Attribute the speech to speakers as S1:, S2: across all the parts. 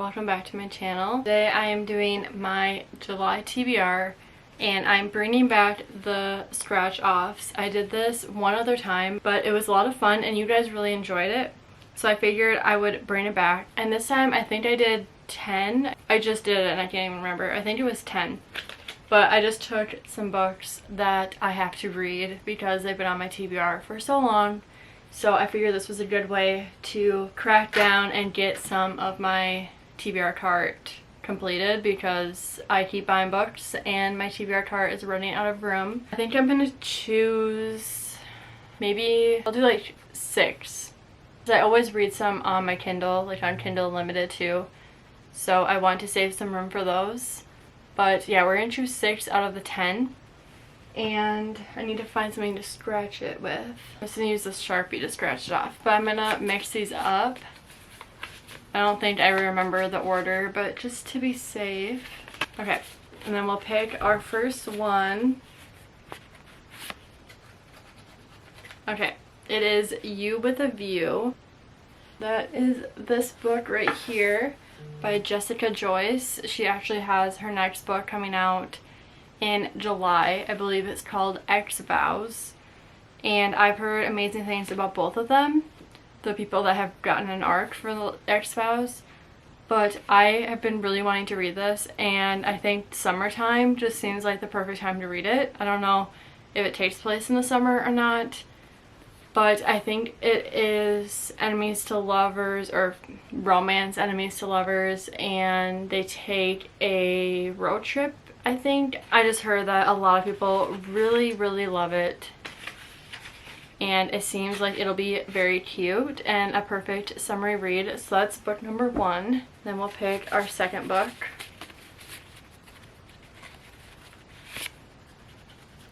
S1: welcome back to my channel. Today I am doing my July TBR and I'm bringing back the scratch offs. I did this one other time, but it was a lot of fun and you guys really enjoyed it. So I figured I would bring it back, and this time I think I did 10. I just did it and I can't even remember. I think it was 10. But I just took some books that I have to read because they've been on my TBR for so long. So I figured this was a good way to crack down and get some of my TBR cart completed because I keep buying books and my TBR cart is running out of room. I think I'm gonna choose, maybe I'll do like 6. I always read some on my Kindle, like on Kindle Unlimited too. So I want to save some room for those. But yeah, we're gonna choose 6 out of the 10. And I need to find something to scratch it with. I'm just gonna use this Sharpie to scratch it off. But I'm gonna mix these up. I don't think I remember the order, but just to be safe. Okay, and then we'll pick our first one. Okay, it is You with a View. That is this book right here by Jessica Joyce. She actually has her next book coming out in July. I believe it's called X Vows. And I've heard amazing things about both of them. The people that have gotten an arc for the X Vows. But I have been really wanting to read this, and I think summertime just seems like the perfect time to read it. I don't know if it takes place in the summer or not, but I think it is enemies to lovers, or romance enemies to lovers, and they take a road trip, I think. I just heard that a lot of people really love it, and it seems like it'll be very cute and a perfect summery read. So that's book number 1. Then we'll pick our second book.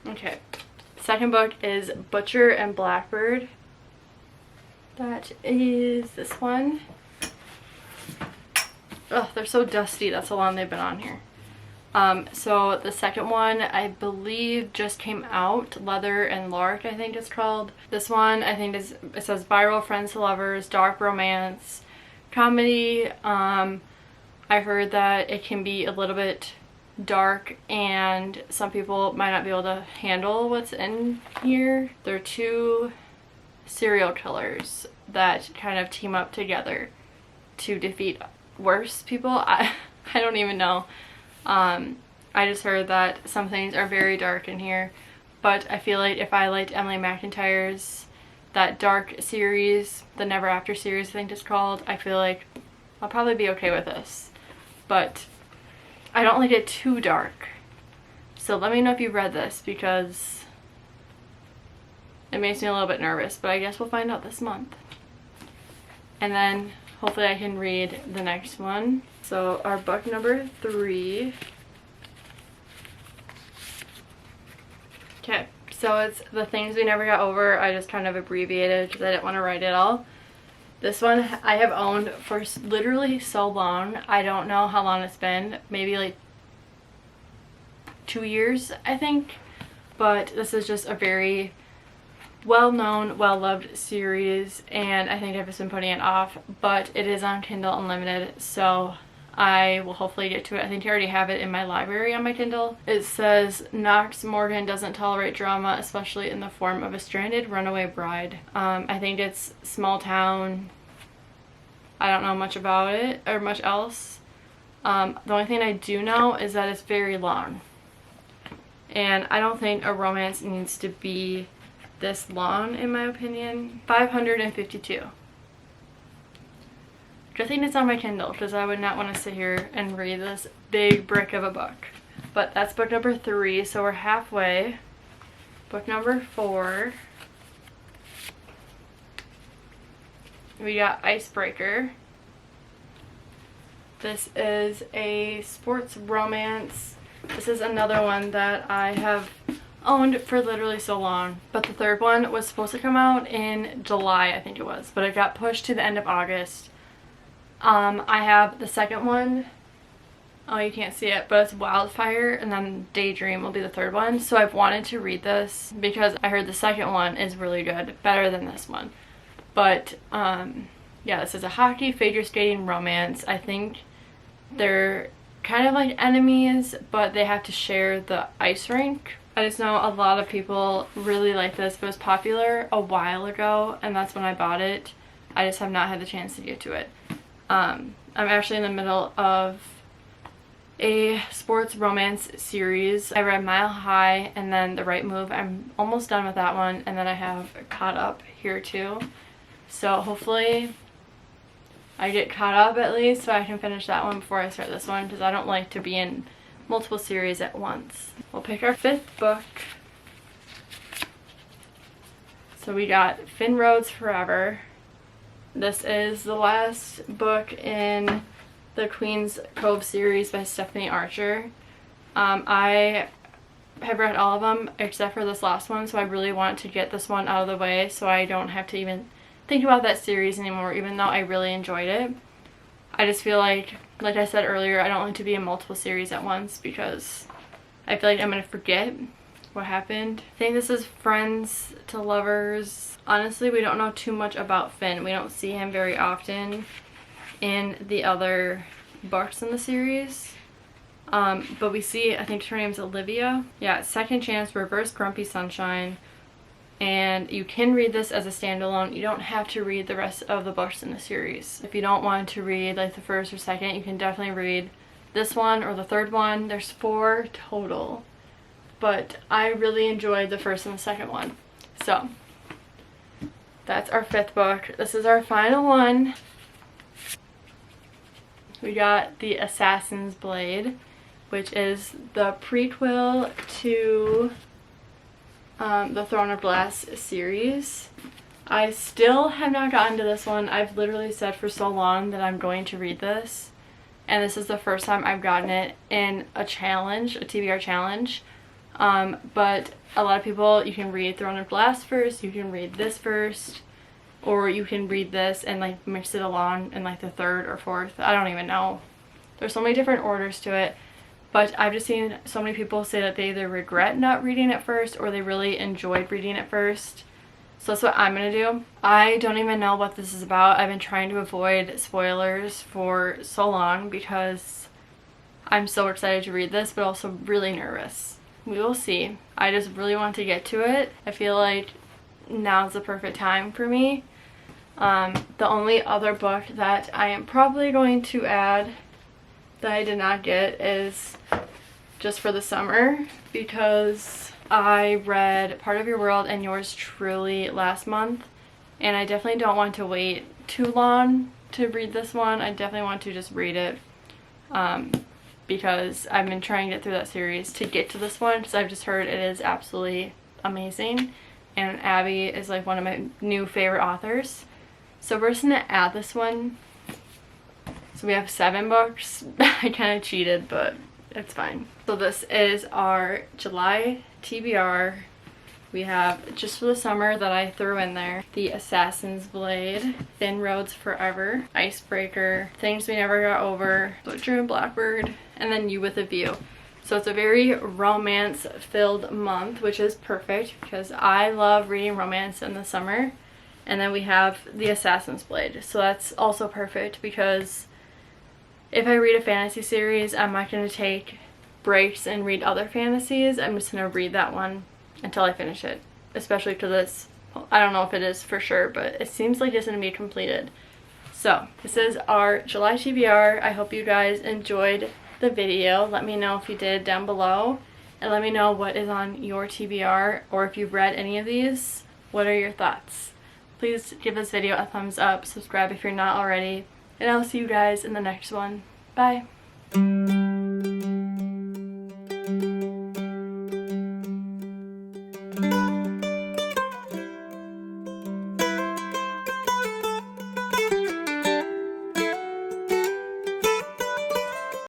S1: Okay. Second book is Butcher and Blackbird. That is this one. Ugh, they're so dusty. That's how long they've been on here. So the second one I believe just came out. Leather and Lark, I think it's called. This one I think is, it says viral friends to lovers, dark romance, comedy. I heard that it can be a little bit dark and some people might not be able to handle what's in here. They're 2 serial killers that kind of team up together to defeat worse people. I don't even know. I just heard that some things are very dark in here, but I feel like if I liked Emily McIntyre's that dark series, the Never After series I think it's called, I feel like I'll probably be okay with this. But I don't like it too dark. So let me know if you've read this because it makes me a little bit nervous, but I guess we'll find out this month. And then hopefully I can read the next one. So our book number 3. Okay, so it's The Things We Never Got Over. I just kind of abbreviated because I didn't want to write it all. This one I have owned for literally so long. I don't know how long it's been. Maybe like 2 years, I think. But this is just a very well-known, well-loved series, and I think I've just been putting it off. But it is on Kindle Unlimited, so I will hopefully get to it. I think I already have it in my library on my Kindle. It says Knox Morgan doesn't tolerate drama, especially in the form of a stranded runaway bride. I think it's small town. I don't know much about it or much else. The only thing I do know is that it's very long. And I don't think a romance needs to be this long, in my opinion. 552. Good thing it's on my Kindle because I would not want to sit here and read this big brick of a book. But that's book number 3, so we're halfway. Book number 4. We got Icebreaker. This is a sports romance. This is another one that I have owned for literally so long. But the third one was supposed to come out in July, I think it was. But it got pushed to the end of August. I have the second one. Oh, you can't see it, but it's Wildfire, and then Daydream will be the third one. So I've wanted to read this because I heard the second one is really good, better than this one. But yeah, this is a hockey figure skating romance. I think They're kind of like enemies, but they have to share the ice rink. I just know a lot of people really like this. It was popular a while ago, and that's when I bought it. I just have not had the chance to get to it. I'm actually in the middle of a sports romance series. I read Mile High and then The Right Move. I'm almost done with that one, and then I have caught up here too. So hopefully I get caught up at least so I can finish that one before I start this one, because I don't like to be in multiple series at once. We'll pick our 5th book. So we got Finn Rhodes Forever. This is the last book in the Queen's Cove series by Stephanie Archer. I have read all of them except for this last one, so I really want to get this one out of the way so I don't have to even think about that series anymore, even though I really enjoyed it. I just feel like I said earlier, I don't like to be in multiple series at once because I feel like I'm going to forget what happened. I think this is Friends to Lovers. Honestly, we don't know too much about Finn. We don't see him very often in the other books in the series. But we see, I think her name's Olivia. Yeah, Second Chance, Reverse Grumpy Sunshine. And you can read this as a standalone. You don't have to read the rest of the books in the series. If you don't want to read like the first or second, you can definitely read this one or the third one. There's 4 total. But I really enjoyed the first and the second one. So that's our 5th book. This is our final one. We got The Assassin's Blade, which is the prequel to the Throne of Glass series. I still have not gotten to this one. I've literally said for so long that I'm going to read this, and this is the first time I've gotten it in a challenge, a TBR challenge. But a lot of people, you can read Throne of Glass first, you can read this first, or you can read this and like mix it along in like the 3rd or 4th. I don't even know. There's so many different orders to it. But I've just seen so many people say that they either regret not reading it first or they really enjoyed reading it first. So that's what I'm going to do. I don't even know what this is about. I've been trying to avoid spoilers for so long because I'm so excited to read this, but also really nervous. We will see. I just really want to get to it. I feel like now's the perfect time for me. The only other book that I am probably going to add that I did not get is just for the summer, because I read Part of Your World and Yours Truly last month, and I definitely don't want to wait too long to read this one. I definitely want to just read it because I've been trying to get through that series to get to this one, because I've just heard it is absolutely amazing, and Abby is like one of my new favorite authors. So we're just gonna add this one. So we have 7 books. I kind of cheated, but it's fine. So this is our July TBR. We have Just for the Summer that I threw in there. The Assassin's Blade, Finn Rhodes Forever, Icebreaker, Things We Never Got Over, Butcher and Blackbird, and then You with a View. So it's a very romance-filled month, which is perfect because I love reading romance in the summer. And then we have The Assassin's Blade. So that's also perfect because if I read a fantasy series, I'm not going to take breaks and read other fantasies. I'm just going to read that one until I finish it. Especially because it's, I don't know if it is for sure, but it seems like it's going to be completed. So this is our July TBR. I hope you guys enjoyed the video. Let me know if you did down below. And let me know what is on your TBR, or if you've read any of these, what are your thoughts? Please give this video a thumbs up, subscribe if you're not already, and I'll see you guys in the next one. Bye!